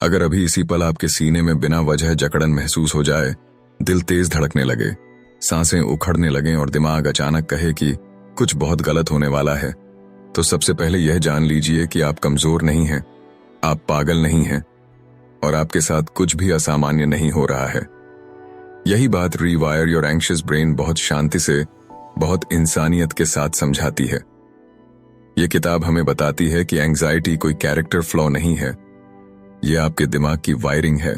अगर अभी इसी पल आपके सीने में बिना वजह जकड़न महसूस हो जाए, दिल तेज धड़कने लगे, सांसें उखड़ने लगें और दिमाग अचानक कहे कि कुछ बहुत गलत होने वाला है, तो सबसे पहले यह जान लीजिए कि आप कमजोर नहीं हैं, आप पागल नहीं हैं और आपके साथ कुछ भी असामान्य नहीं हो रहा है। यही बात रीवायर योर एंग्शियस ब्रेन बहुत शांति से, बहुत इंसानियत के साथ समझाती है। यह किताब हमें बताती है कि एंग्जाइटी कोई कैरेक्टर फ्लॉ नहीं है, यह आपके दिमाग की वायरिंग है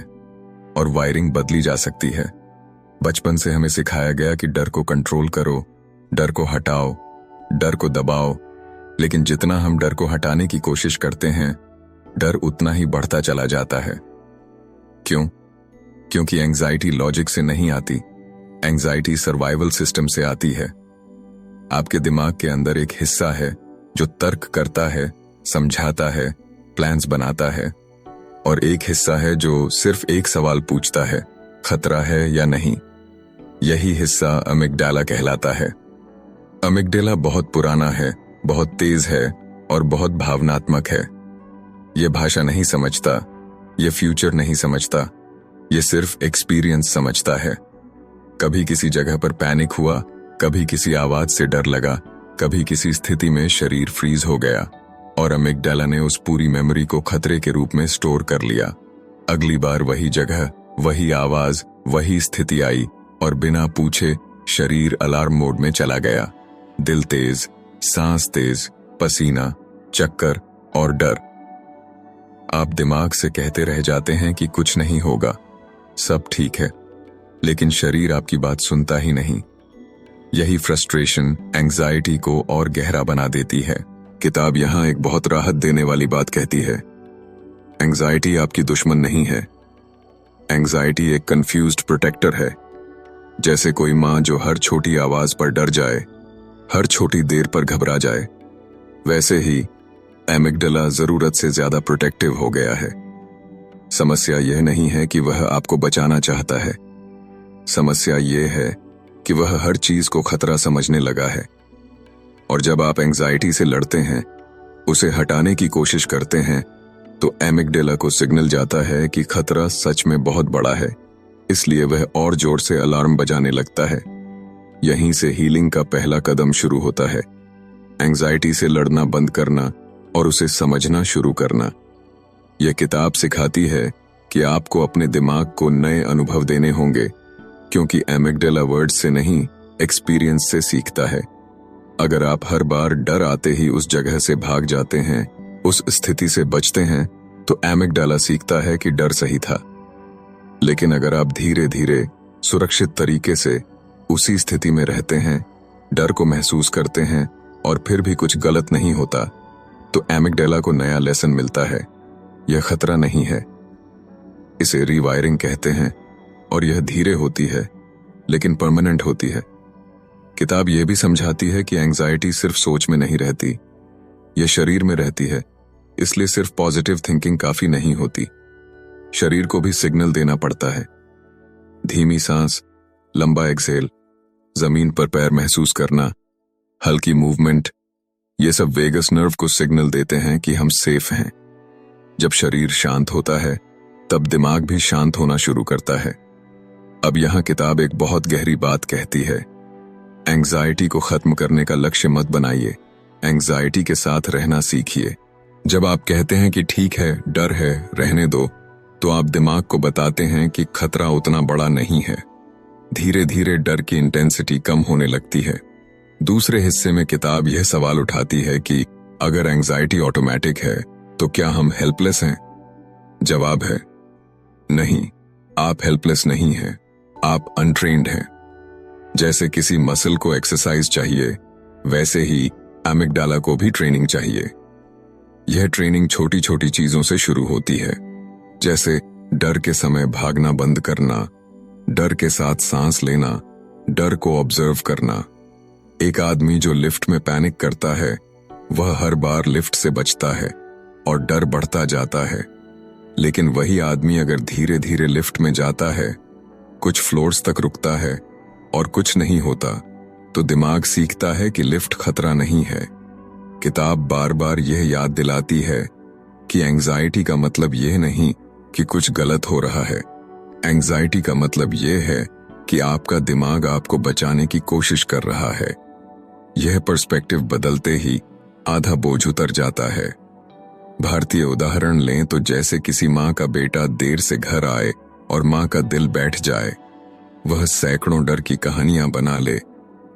और वायरिंग बदली जा सकती है। बचपन से हमें सिखाया गया कि डर को कंट्रोल करो, डर को हटाओ, डर को दबाओ, लेकिन जितना हम डर को हटाने की कोशिश करते हैं, डर उतना ही बढ़ता चला जाता है। क्यों? क्योंकि एंग्जाइटी लॉजिक से नहीं आती, एंग्जाइटी सर्वाइवल सिस्टम से आती है। आपके दिमाग के अंदर एक हिस्सा है जो तर्क करता है, समझाता है, प्लान्स बनाता है, और एक हिस्सा है जो सिर्फ एक सवाल पूछता है, खतरा है या नहीं। यही हिस्सा अमिगडाला कहलाता है। अमिगडाला बहुत पुराना है, बहुत तेज है और बहुत भावनात्मक है। यह भाषा नहीं समझता, यह फ्यूचर नहीं समझता, यह सिर्फ एक्सपीरियंस समझता है। कभी किसी जगह पर पैनिक हुआ, कभी किसी आवाज से डर लगा, कभी किसी स्थिति में शरीर फ्रीज हो गया और अमिगडाला ने उस पूरी मेमोरी को खतरे के रूप में स्टोर कर लिया। अगली बार वही जगह, वही आवाज, वही स्थिति आई और बिना पूछे शरीर अलार्म मोड में चला गया। दिल तेज, सांस तेज, पसीना, चक्कर और डर। आप दिमाग से कहते रह जाते हैं कि कुछ नहीं होगा, सब ठीक है, लेकिन शरीर आपकी बात सुनता ही नहीं। यही फ्रस्ट्रेशन एंग्जाइटी को और गहरा बना देती है। किताब यहां एक बहुत राहत देने वाली बात कहती है। एंग्जाइटी आपकी दुश्मन नहीं है। एंग्जाइटी एक कंफ्यूज्ड प्रोटेक्टर है। जैसे कोई मां जो हर छोटी आवाज पर डर जाए, हर छोटी देर पर घबरा जाए, वैसे ही एमिगडाला जरूरत से ज्यादा प्रोटेक्टिव हो गया है। समस्या यह नहीं है कि वह आपको बचाना चाहता है, समस्या यह है कि वह हर चीज को खतरा समझने लगा है। और जब आप एंग्जाइटी से लड़ते हैं, उसे हटाने की कोशिश करते हैं, तो एमिगडाला को सिग्नल जाता है कि खतरा सच में बहुत बड़ा है, इसलिए वह और जोर से अलार्म बजाने लगता है। यहीं से हीलिंग का पहला कदम शुरू होता है। एंग्जाइटी से लड़ना बंद करना और उसे समझना शुरू करना। यह किताब सिखाती है कि आपको अपने दिमाग को नए अनुभव देने होंगे, क्योंकि एमिगडाला वर्ड से नहीं, एक्सपीरियंस से सीखता है। अगर आप हर बार डर आते ही उस जगह से भाग जाते हैं, उस स्थिति से बचते हैं, तो एमिगडाला सीखता है कि डर सही था। लेकिन अगर आप धीरे धीरे सुरक्षित तरीके से उसी स्थिति में रहते हैं, डर को महसूस करते हैं और फिर भी कुछ गलत नहीं होता, तो एमिगडाला को नया लेसन मिलता है। यह खतरा नहीं है, इसे रीवायरिंग कहते हैं, और यह धीरे होती है लेकिन परमानेंट होती है। किताब यह भी समझाती है कि एंग्जाइटी सिर्फ सोच में नहीं रहती, यह शरीर में रहती है, इसलिए सिर्फ पॉजिटिव थिंकिंग काफी नहीं होती। शरीर को भी सिग्नल देना पड़ता है। धीमी सांस, लंबा एक्सहेल, जमीन पर पैर महसूस करना, हल्की मूवमेंट, ये सब वेगस नर्व को सिग्नल देते हैं कि हम सेफ हैं। जब शरीर शांत होता है, तब दिमाग भी शांत होना शुरू करता है। अब यहां किताब एक बहुत गहरी बात कहती है। एंग्जाइटी को खत्म करने का लक्ष्य मत बनाइए, एंग्जाइटी के साथ रहना सीखिए। जब आप कहते हैं कि ठीक है, डर है, रहने दो, तो आप दिमाग को बताते हैं कि खतरा उतना बड़ा नहीं है। धीरे धीरे डर की इंटेंसिटी कम होने लगती है। दूसरे हिस्से में किताब यह सवाल उठाती है कि अगर एंग्जाइटी ऑटोमेटिक है, तो क्या हम हेल्पलेस हैं? जवाब है नहीं, आप हेल्पलेस नहीं हैं, आप अनट्रेन्ड हैं। जैसे किसी मसल को एक्सरसाइज चाहिए, वैसे ही एमिगडाला को भी ट्रेनिंग चाहिए। यह ट्रेनिंग छोटी छोटी चीजों से शुरू होती है, जैसे डर के समय भागना बंद करना, डर के साथ सांस लेना, डर को ऑब्जर्व करना। एक आदमी जो लिफ्ट में पैनिक करता है, वह हर बार लिफ्ट से बचता है और डर बढ़ता जाता है। लेकिन वही आदमी अगर धीरे धीरे लिफ्ट में जाता है, कुछ फ्लोर्स तक रुकता है और कुछ नहीं होता, तो दिमाग सीखता है कि लिफ्ट खतरा नहीं है। किताब बार बार यह याद दिलाती है कि एंग्जाइटी का मतलब यह नहीं कि कुछ गलत हो रहा है। एंजाइटी का मतलब यह है कि आपका दिमाग आपको बचाने की कोशिश कर रहा है। यह पर्सपेक्टिव बदलते ही आधा बोझ उतर जाता है। भारतीय उदाहरण लें तो जैसे किसी माँ का बेटा देर से घर आए और माँ का दिल बैठ जाए। वह सैकड़ों डर की कहानियां बना ले,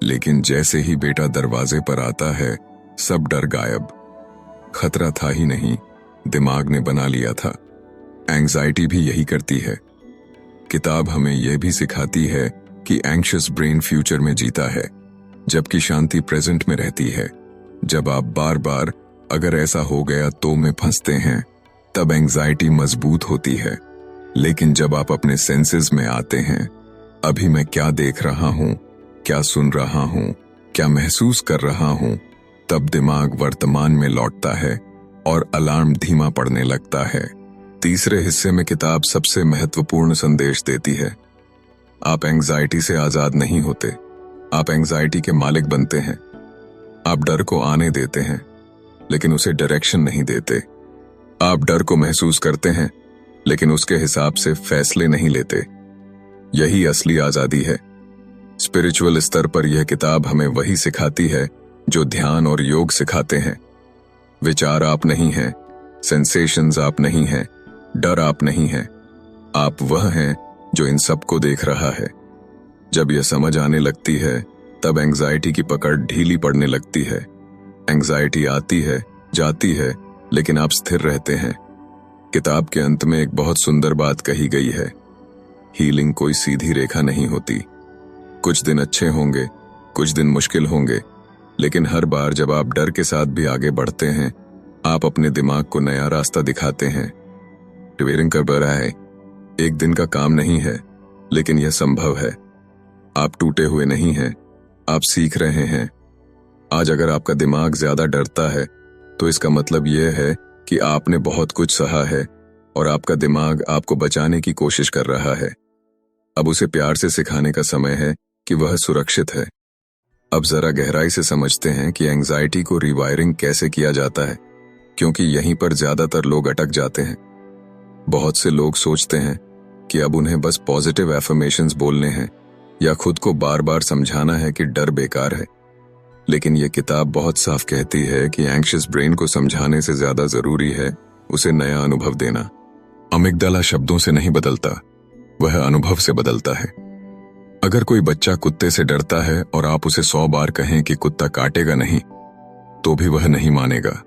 लेकिन जैसे ही बेटा दरवाजे पर आता है सब डर गायब। खतरा था ही नहीं, दिमाग ने बना लिया था। एंजाइटी भी यही करती है। किताब हमें यह भी सिखाती है कि एंग्शियस ब्रेन फ्यूचर में जीता है, जबकि शांति प्रेजेंट में रहती है। जब आप बार बार अगर ऐसा हो गया तो में फंसते हैं, तब एंजाइटी मजबूत होती है। लेकिन जब आप अपने सेंसेस में आते हैं, अभी मैं क्या देख रहा हूं, क्या सुन रहा हूं, क्या महसूस कर रहा हूं, तब दिमाग वर्तमान में लौटता है और अलार्म धीमा पड़ने लगता है। तीसरे हिस्से में किताब सबसे महत्वपूर्ण संदेश देती है। आप एंजाइटी से आजाद नहीं होते, आप एंजाइटी के मालिक बनते हैं। आप डर को आने देते हैं, लेकिन उसे डायरेक्शन नहीं देते। आप डर को महसूस करते हैं, लेकिन उसके हिसाब से फैसले नहीं लेते। यही असली आजादी है। स्पिरिचुअल स्तर पर यह किताब हमें वही सिखाती है जो ध्यान और योग सिखाते हैं। विचार आप नहीं हैं, सेंसेशंस आप नहीं हैं, डर आप नहीं हैं। आप वह हैं जो इन सबको देख रहा है। जब यह समझ आने लगती है, तब एंजाइटी की पकड़ ढीली पड़ने लगती है। एंजाइटी आती है, जाती है, लेकिन आप स्थिर रहते हैं। किताब के अंत में एक बहुत सुंदर बात कही गई है। हीलिंग कोई सीधी रेखा नहीं होती। कुछ दिन अच्छे होंगे, कुछ दिन मुश्किल होंगे, लेकिन हर बार जब आप डर के साथ भी आगे बढ़ते हैं, आप अपने दिमाग को नया रास्ता दिखाते हैं। ट्वेरिंग कर रहा है, एक दिन का काम नहीं है, लेकिन यह संभव है। आप टूटे हुए नहीं हैं, आप सीख रहे हैं। आज अगर आपका दिमाग ज्यादा डरता है, तो इसका मतलब यह है कि आपने बहुत कुछ सहा है और आपका दिमाग आपको बचाने की कोशिश कर रहा है। अब उसे प्यार से सिखाने का समय है कि वह सुरक्षित है। अब जरा गहराई से समझते हैं कि एंजाइटी को रिवायरिंग कैसे किया जाता है, क्योंकि यहीं पर ज्यादातर लोग अटक जाते हैं। बहुत से लोग सोचते हैं कि अब उन्हें बस पॉजिटिव एफर्मेशंस बोलने हैं या खुद को बार बार समझाना है कि डर बेकार है। लेकिन यह किताब बहुत साफ कहती है कि एंग्शियस ब्रेन को समझाने से ज्यादा जरूरी है उसे नया अनुभव देना। अमिगडाला शब्दों से नहीं बदलता, वह अनुभव से बदलता है। अगर कोई बच्चा कुत्ते से डरता है और आप उसे 100 बार कहें कि कुत्ता काटेगा नहीं, तो भी वह नहीं मानेगा।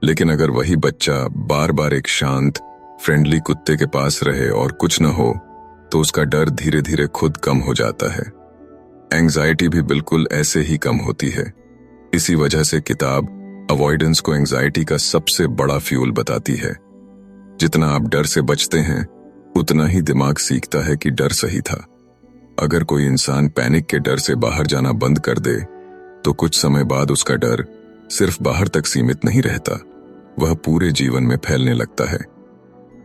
लेकिन अगर वही बच्चा बार बार एक शांत, फ्रेंडली कुत्ते के पास रहे और कुछ न हो, तो उसका डर धीरे धीरे खुद कम हो जाता है। एंजाइटी भी बिल्कुल ऐसे ही कम होती है। इसी वजह से किताब अवॉइडेंस को एंजाइटी का सबसे बड़ा फ्यूल बताती है। जितना आप डर से बचते हैं, उतना ही दिमाग सीखता है कि डर सही था। अगर कोई इंसान पैनिक के डर से बाहर जाना बंद कर दे, तो कुछ समय बाद उसका डर सिर्फ बाहर तक सीमित नहीं रहता, वह पूरे जीवन में फैलने लगता है।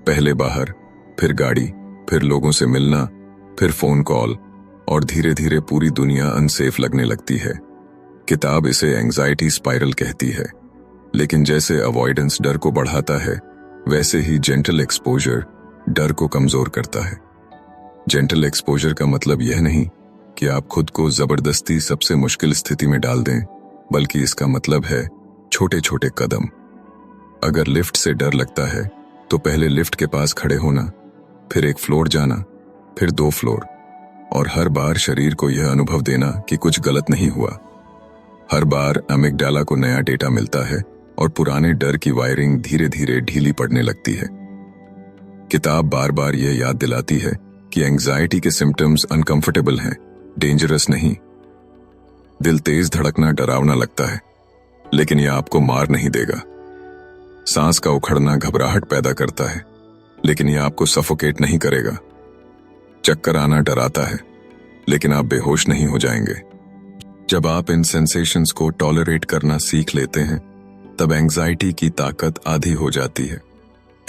पहले बाहर, फिर गाड़ी, फिर लोगों से मिलना, फिर फोन कॉल, और धीरे धीरे पूरी दुनिया अनसेफ लगने लगती है। किताब इसे एंजाइटी स्पाइरल कहती है। लेकिन जैसे अवॉइडेंस डर को बढ़ाता है, वैसे ही जेंटल एक्सपोजर डर को कमजोर करता है। जेंटल एक्सपोजर का मतलब यह नहीं कि आप खुद को जबरदस्ती सबसे मुश्किल स्थिति में डाल दें, बल्कि इसका मतलब है छोटे छोटे कदम। अगर लिफ्ट से डर लगता है, तो पहले लिफ्ट के पास खड़े होना, फिर एक फ्लोर जाना, फिर 2 फ्लोर, और हर बार शरीर को यह अनुभव देना कि कुछ गलत नहीं हुआ। हर बार अमिगडाला को नया डेटा मिलता है और पुराने डर की वायरिंग धीरे धीरे ढीली पड़ने लगती है। किताब बार बार यह याद दिलाती है कि एंजाइटी के सिम्टम्स अनकंफर्टेबल हैं, डेंजरस नहीं। दिल तेज धड़कना डरावना लगता है, लेकिन यह आपको मार नहीं देगा। सांस का उखड़ना घबराहट पैदा करता है, लेकिन यह आपको सफोकेट नहीं करेगा। चक्कर आना डराता है, लेकिन आप बेहोश नहीं हो जाएंगे। जब आप इन सेंसेशंस को टॉलरेट करना सीख लेते हैं, तब एंजाइटी की ताकत आधी हो जाती है।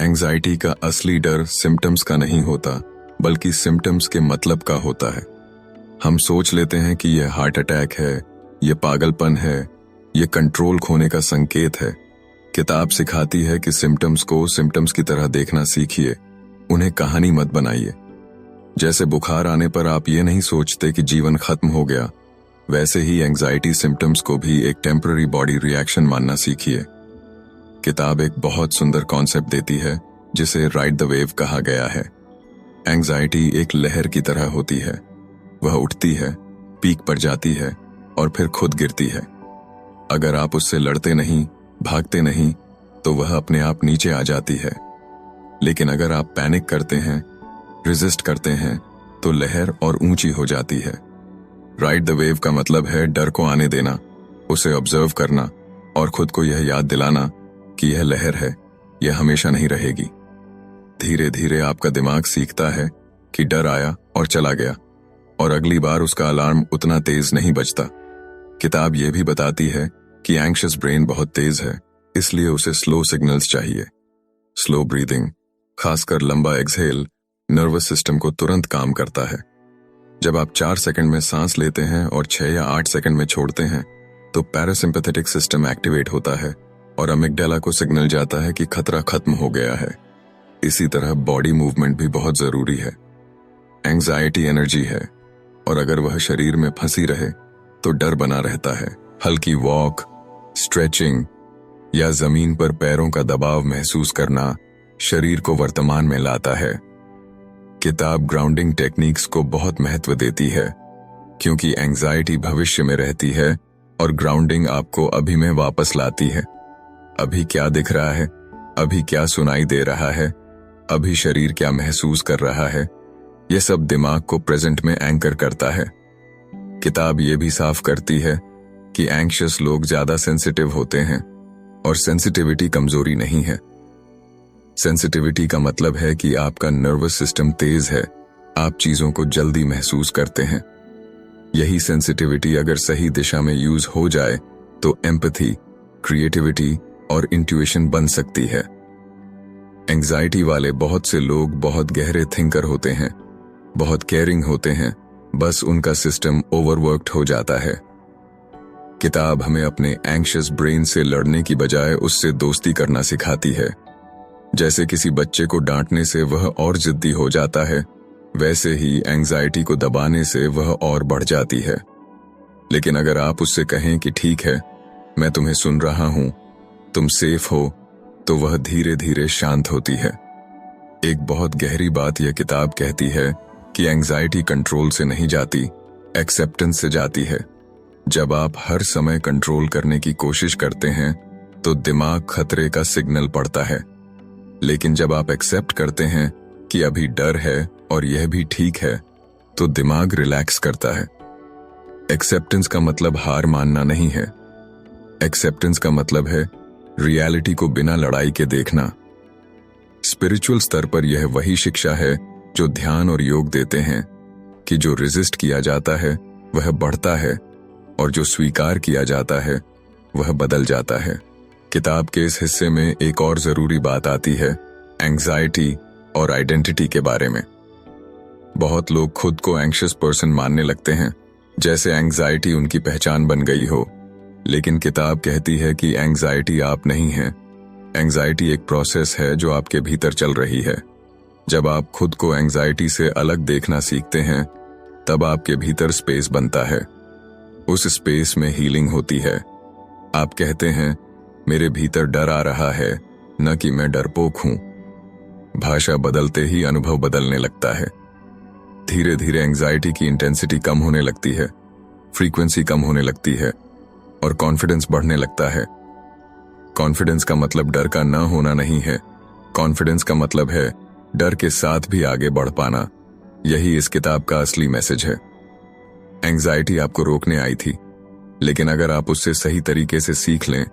एंजाइटी का असली डर सिम्टम्स का नहीं होता, बल्कि सिम्टम्स के मतलब का होता है। हम सोच लेते हैं कि यह हार्ट अटैक है, यह पागलपन है, यह कंट्रोल खोने का संकेत है। किताब सिखाती है कि सिम्टम्स को सिम्टम्स की तरह देखना सीखिए, उन्हें कहानी मत बनाइए। जैसे बुखार आने पर आप ये नहीं सोचते कि जीवन खत्म हो गया, वैसे ही एंजाइटी सिम्टम्स को भी एक टेम्पररी बॉडी रिएक्शन मानना सीखिए। किताब एक बहुत सुंदर कॉन्सेप्ट देती है जिसे राइड द वेव कहा गया है। एंजाइटी एक लहर की तरह होती है। वह उठती है, पीक पर जाती है और फिर खुद गिरती है। अगर आप उससे लड़ते नहीं, भागते नहीं, तो वह अपने आप नीचे आ जाती है। लेकिन अगर आप पैनिक करते हैं, रेजिस्ट करते हैं, तो लहर और ऊंची हो जाती है। राइड द वेव का मतलब है डर को आने देना, उसे ऑब्जर्व करना और खुद को यह याद दिलाना कि यह लहर है, यह हमेशा नहीं रहेगी। धीरे धीरे आपका दिमाग सीखता है कि डर आया और चला गया, और अगली बार उसका अलार्म उतना तेज नहीं बजता। किताब यह भी बताती है कि एंग्शियस ब्रेन बहुत तेज है, इसलिए उसे स्लो सिग्नल्स चाहिए। स्लो ब्रीदिंग, खासकर लंबा एक्सहेल, नर्वस सिस्टम को तुरंत काम करता है। जब आप 4 सेकंड में सांस लेते हैं और 6 या 8 सेकंड में छोड़ते हैं, तो पैरासिम्पैथेटिक सिस्टम एक्टिवेट होता है और अमिगडाला को सिग्नल जाता है कि खतरा खत्म हो गया है। इसी तरह बॉडी मूवमेंट भी बहुत जरूरी है। एंजाइटी एनर्जी है, और अगर वह शरीर में फंसी रहे तो डर बना रहता है। हल्की वॉक, स्ट्रेचिंग या जमीन पर पैरों का दबाव महसूस करना शरीर को वर्तमान में लाता है। किताब ग्राउंडिंग टेक्निक्स को बहुत महत्व देती है, क्योंकि एंजाइटी भविष्य में रहती है और ग्राउंडिंग आपको अभी में वापस लाती है। अभी क्या दिख रहा है, अभी क्या सुनाई दे रहा है, अभी शरीर क्या महसूस कर रहा है, यह सब दिमाग को प्रेजेंट में एंकर करता है। किताब ये भी साफ करती है कि एंग्शियस लोग ज्यादा सेंसिटिव होते हैं, और सेंसिटिविटी कमजोरी नहीं है। सेंसिटिविटी का मतलब है कि आपका नर्वस सिस्टम तेज है, आप चीजों को जल्दी महसूस करते हैं। यही सेंसिटिविटी अगर सही दिशा में यूज हो जाए तो एम्पैथी, क्रिएटिविटी और इंट्यूशन बन सकती है। एंजाइटी वाले बहुत से लोग बहुत गहरे थिंकर होते हैं, बहुत केयरिंग होते हैं, बस उनका सिस्टम ओवरवर्क्ड हो जाता है। किताब हमें अपने एंग्शियस ब्रेन से लड़ने की बजाय उससे दोस्ती करना सिखाती है। जैसे किसी बच्चे को डांटने से वह और जिद्दी हो जाता है, वैसे ही एंजाइटी को दबाने से वह और बढ़ जाती है। लेकिन अगर आप उससे कहें कि ठीक है, मैं तुम्हें सुन रहा हूं, तुम सेफ हो, तो वह धीरे धीरे शांत होती है। एक बहुत गहरी बात यह किताब कहती है कि एंजाइटी कंट्रोल से नहीं जाती, एक्सेप्टेंस से जाती है। जब आप हर समय कंट्रोल करने की कोशिश करते हैं तो दिमाग खतरे का सिग्नल पड़ता है। लेकिन जब आप एक्सेप्ट करते हैं कि अभी डर है और यह भी ठीक है, तो दिमाग रिलैक्स करता है। एक्सेप्टेंस का मतलब हार मानना नहीं है। एक्सेप्टेंस का मतलब है रियलिटी को बिना लड़ाई के देखना। स्पिरिचुअल स्तर पर यह वही शिक्षा है जो ध्यान और योग देते हैं कि जो रेजिस्ट किया जाता है वह बढ़ता है, और जो स्वीकार किया जाता है वह बदल जाता है। किताब के इस हिस्से में एक और जरूरी बात आती है, एंजाइटी और आइडेंटिटी के बारे में। बहुत लोग खुद को एंग्शियस पर्सन मानने लगते हैं, जैसे एंजाइटी उनकी पहचान बन गई हो। लेकिन किताब कहती है कि एंजाइटी आप नहीं हैं। एंजाइटी एक प्रोसेस है जो आपके भीतर चल रही है। जब आप खुद को एंजाइटी से अलग देखना सीखते हैं, तब आपके भीतर स्पेस बनता है। उस स्पेस में हीलिंग होती है। आप कहते हैं, मेरे भीतर डर आ रहा है, न कि मैं डरपोक हूं। भाषा बदलते ही अनुभव बदलने लगता है। धीरे धीरे एंजाइटी की इंटेंसिटी कम होने लगती है, फ्रीक्वेंसी कम होने लगती है, और कॉन्फिडेंस बढ़ने लगता है। कॉन्फिडेंस का मतलब डर का न होना नहीं है। कॉन्फिडेंस का मतलब है डर के साथ भी आगे बढ़ पाना। यही इस किताब का असली मैसेज है। एंजाइटी आपको रोकने आई थी, लेकिन अगर आप उससे सही तरीके से सीख लें,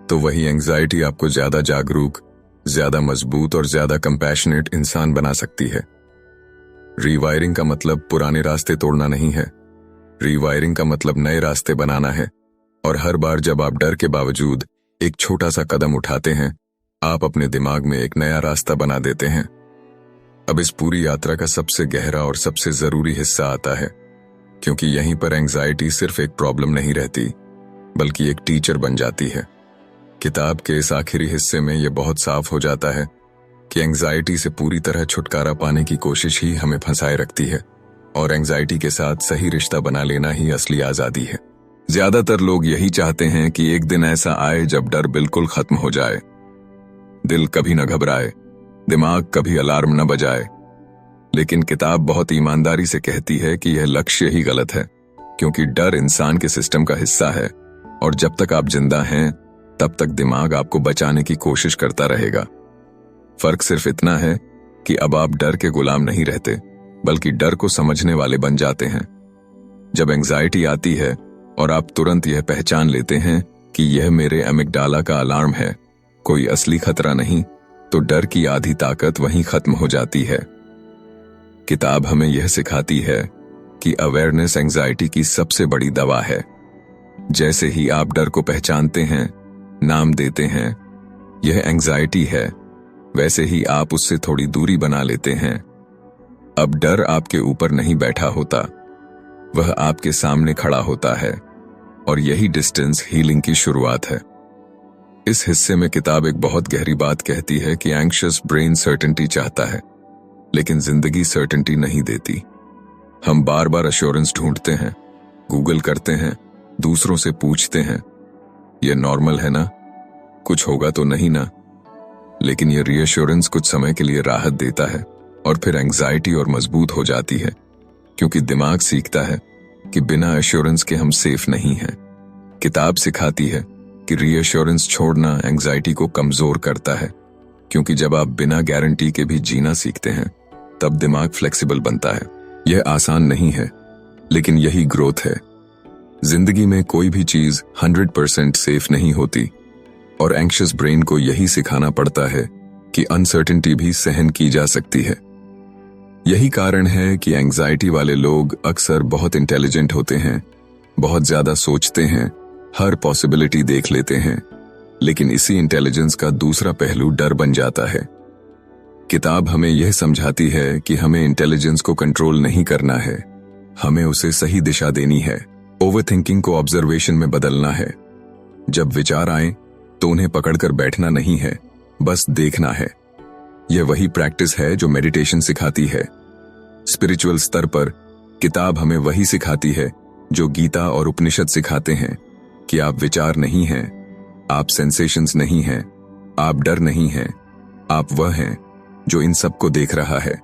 तो वही एंजाइटी आपको ज्यादा जागरूक, ज्यादा मजबूत और ज्यादा कंपैशनेट इंसान बना सकती है। रीवायरिंग का मतलब पुराने रास्ते तोड़ना नहीं है। रीवायरिंग का मतलब नए रास्ते बनाना है। और हर बार जब आप डर के बावजूद एक छोटा सा कदम उठाते हैं, आप अपने दिमाग में एक नया रास्ता बना देते हैं। अब इस पूरी यात्रा का सबसे गहरा और सबसे जरूरी हिस्सा आता है, क्योंकि यहीं पर एंजाइटी सिर्फ एक प्रॉब्लम नहीं रहती, बल्कि एक टीचर बन जाती है। किताब के इस आखिरी हिस्से में यह बहुत साफ हो जाता है कि एंजाइटी से पूरी तरह छुटकारा पाने की कोशिश ही हमें फंसाए रखती है और एंजाइटी के साथ सही रिश्ता बना लेना ही असली आजादी है। ज्यादातर लोग यही चाहते हैं कि एक दिन ऐसा आए जब डर बिल्कुल खत्म हो जाए, दिल कभी न घबराए, दिमाग कभी अलार्म न बजाए। लेकिन किताब बहुत ईमानदारी से कहती है कि यह लक्ष्य ही गलत है, क्योंकि डर इंसान के सिस्टम का हिस्सा है और जब तक आप जिंदा हैं तब तक दिमाग आपको बचाने की कोशिश करता रहेगा। फर्क सिर्फ इतना है कि अब आप डर के गुलाम नहीं रहते, बल्कि डर को समझने वाले बन जाते हैं। जब एंजाइटी आती है और आप तुरंत यह पहचान लेते हैं कि यह मेरे एमिगडाला का अलार्म है, कोई असली खतरा नहीं, तो डर की आधी ताकत वहीं खत्म हो जाती है। किताब हमें यह सिखाती है कि अवेयरनेस एंजाइटी की सबसे बड़ी दवा है। जैसे ही आप डर को पहचानते हैं, नाम देते हैं, यह एंजाइटी है, वैसे ही आप उससे थोड़ी दूरी बना लेते हैं। अब डर आपके ऊपर नहीं बैठा होता, वह आपके सामने खड़ा होता है और यही डिस्टेंस हीलिंग की शुरुआत है। इस हिस्से में किताब एक बहुत गहरी बात कहती है कि एंग्शियस ब्रेन सर्टेनिटी चाहता है, लेकिन जिंदगी सर्टेनिटी नहीं देती। हम बार बार अश्योरेंस ढूंढते हैं, गूगल करते हैं, दूसरों से पूछते हैं, यह नॉर्मल है ना, कुछ होगा तो नहीं ना। लेकिन यह रीअश्योरेंस कुछ समय के लिए राहत देता है और फिर एंजाइटी और मजबूत हो जाती है, क्योंकि दिमाग सीखता है कि बिना एश्योरेंस के हम सेफ नहीं हैं। किताब सिखाती है कि रीअश्योरेंस छोड़ना एंजाइटी को कमजोर करता है, क्योंकि जब आप बिना गारंटी के भी जीना सीखते हैं तब दिमाग फ्लेक्सिबल बनता है। यह आसान नहीं है, लेकिन यही ग्रोथ है। जिंदगी में कोई भी चीज 100% सेफ नहीं होती और एंग्शियस ब्रेन को यही सिखाना पड़ता है कि अनसर्टेनिटी भी सहन की जा सकती है। यही कारण है कि एंजाइटी वाले लोग अक्सर बहुत इंटेलिजेंट होते हैं, बहुत ज्यादा सोचते हैं, हर पॉसिबिलिटी देख लेते हैं, लेकिन इसी इंटेलिजेंस का दूसरा पहलू डर बन जाता है। किताब हमें यह समझाती है कि हमें इंटेलिजेंस को कंट्रोल नहीं करना है, हमें उसे सही दिशा देनी है। ओवरथिंकिंग को ऑब्जर्वेशन में बदलना है। जब विचार आए तो उन्हें पकड़कर बैठना नहीं है, बस देखना है। यह वही प्रैक्टिस है जो मेडिटेशन सिखाती है। स्पिरिचुअल स्तर पर किताब हमें वही सिखाती है जो गीता और उपनिषद सिखाते हैं, कि आप विचार नहीं हैं, आप सेंसेशंस नहीं हैं, आप डर नहीं हैं, आप वह हैं जो इन सबको देख रहा है।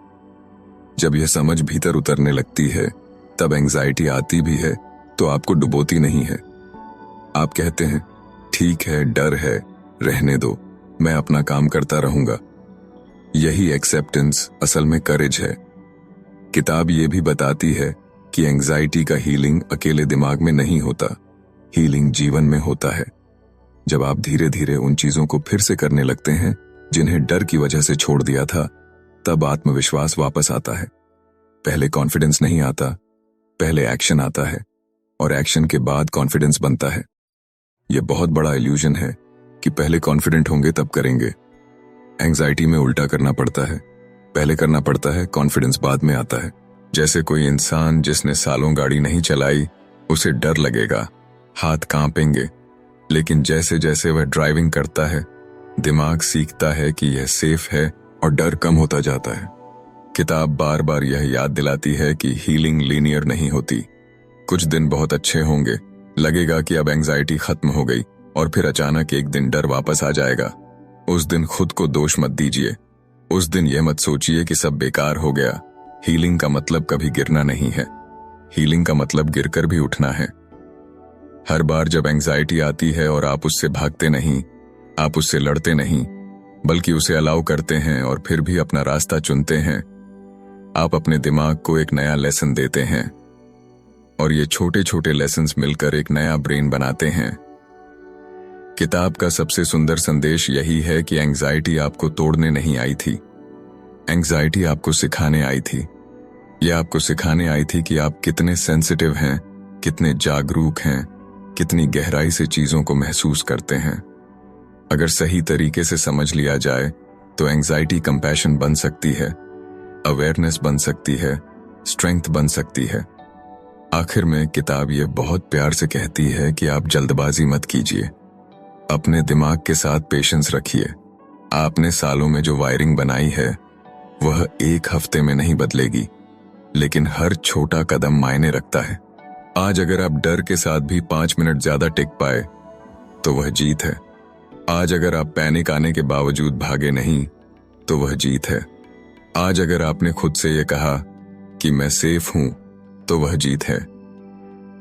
जब यह समझ भीतर उतरने लगती है, तब एंजाइटी आती भी है तो आपको डुबोती नहीं है। आप कहते हैं, ठीक है, डर है, रहने दो, मैं अपना काम करता रहूंगा। यही एक्सेप्टेंस असल में करेज है। किताब ये भी बताती है कि एंजाइटी का हीलिंग अकेले दिमाग में नहीं होता, हीलिंग जीवन में होता है। जब आप धीरे धीरे उन चीजों को फिर से करने लगते हैं जिन्हें डर की वजह से छोड़ दिया था, तब आत्मविश्वास वापस आता है। पहले कॉन्फिडेंस नहीं आता, पहले एक्शन आता है और एक्शन के बाद कॉन्फिडेंस बनता है। यह बहुत बड़ा इल्यूजन है कि पहले कॉन्फिडेंट होंगे तब करेंगे। एंजाइटी में उल्टा करना पड़ता है, पहले करना पड़ता है, कॉन्फिडेंस बाद में आता है। जैसे कोई इंसान जिसने सालों गाड़ी नहीं चलाई, उसे डर लगेगा, हाथ कांपेंगे, लेकिन जैसे जैसे वह ड्राइविंग करता है, दिमाग सीखता है कि यह सेफ है और डर कम होता जाता है। किताब बार बार यह याद दिलाती है कि हीलिंग लीनियर नहीं होती। कुछ दिन बहुत अच्छे होंगे, लगेगा कि अब एंजाइटी खत्म हो गई, और फिर अचानक एक दिन डर वापस आ जाएगा। उस दिन खुद को दोष मत दीजिए, उस दिन यह मत सोचिए कि सब बेकार हो गया। हीलिंग का मतलब कभी गिरना नहीं है, हीलिंग का मतलब गिरकर भी उठना है। हर बार जब एंजाइटी आती है और आप उससे भागते नहीं, आप उससे लड़ते नहीं, बल्कि उसे अलाउ करते हैं और फिर भी अपना रास्ता चुनते हैं, आप अपने दिमाग को एक नया लेसन देते हैं और ये छोटे छोटे लेसन्स मिलकर एक नया ब्रेन बनाते हैं। किताब का सबसे सुंदर संदेश यही है कि एंजाइटी आपको तोड़ने नहीं आई थी, एंजाइटी आपको सिखाने आई थी। यह आपको सिखाने आई थी कि आप कितने सेंसिटिव हैं, कितने जागरूक हैं, कितनी गहराई से चीजों को महसूस करते हैं। अगर सही तरीके से समझ लिया जाए तो एंजाइटी कंपैशन बन सकती है, अवेयरनेस बन सकती है, स्ट्रेंथ बन सकती है। आखिर में किताब ये बहुत प्यार से कहती है कि आप जल्दबाजी मत कीजिए, अपने दिमाग के साथ पेशेंस रखिए। आपने सालों में जो वायरिंग बनाई है वह एक हफ्ते में नहीं बदलेगी, लेकिन हर छोटा कदम मायने रखता है। आज अगर आप डर के साथ भी 5 मिनट ज्यादा टिक पाए तो वह जीत है। आज अगर आप पैनिक आने के बावजूद भागे नहीं तो वह जीत है। आज अगर आपने खुद से यह कहा कि मैं सेफ हूं तो वह जीत है।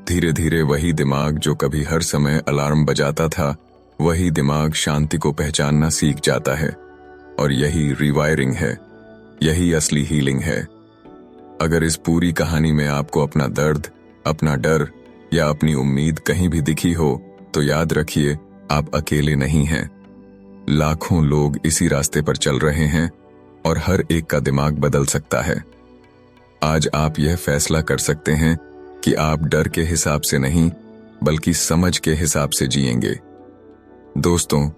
धीरे धीरे वही दिमाग जो कभी हर समय अलार्म बजाता था, वही दिमाग शांति को पहचानना सीख जाता है। और यही रिवायरिंग है, यही असली हीलिंग है। अगर इस पूरी कहानी में आपको अपना दर्द, अपना डर या अपनी उम्मीद कहीं भी दिखी हो तो याद रखिए, आप अकेले नहीं हैं। लाखों लोग इसी रास्ते पर चल रहे हैं और हर एक का दिमाग बदल सकता है। आज आप यह फैसला कर सकते हैं कि आप डर के हिसाब से नहीं बल्कि समझ के हिसाब से जिएंगे। दोस्तों,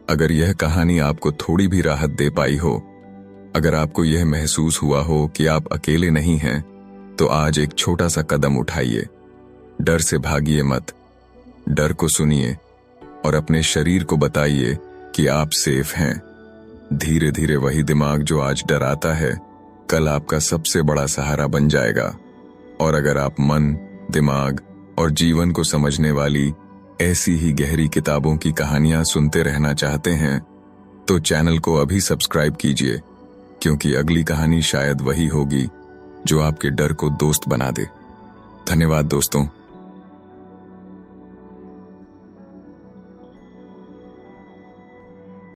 अगर यह कहानी आपको थोड़ी भी राहत दे पाई हो, अगर आपको यह महसूस हुआ हो कि आप अकेले नहीं हैं, तो आज एक छोटा सा कदम उठाइए। डर से भागिए मत, डर को सुनिए और अपने शरीर को बताइए कि आप सेफ हैं। धीरे धीरे वही दिमाग जो आज डराता है, कल आपका सबसे बड़ा सहारा बन जाएगा। और अगर आप मन, दिमाग और जीवन को समझने वाली ऐसी ही गहरी किताबों की कहानियां सुनते रहना चाहते हैं, तो चैनल को अभी सब्सक्राइब कीजिए, क्योंकि अगली कहानी शायद वही होगी जो आपके डर को दोस्त बना दे। धन्यवाद दोस्तों।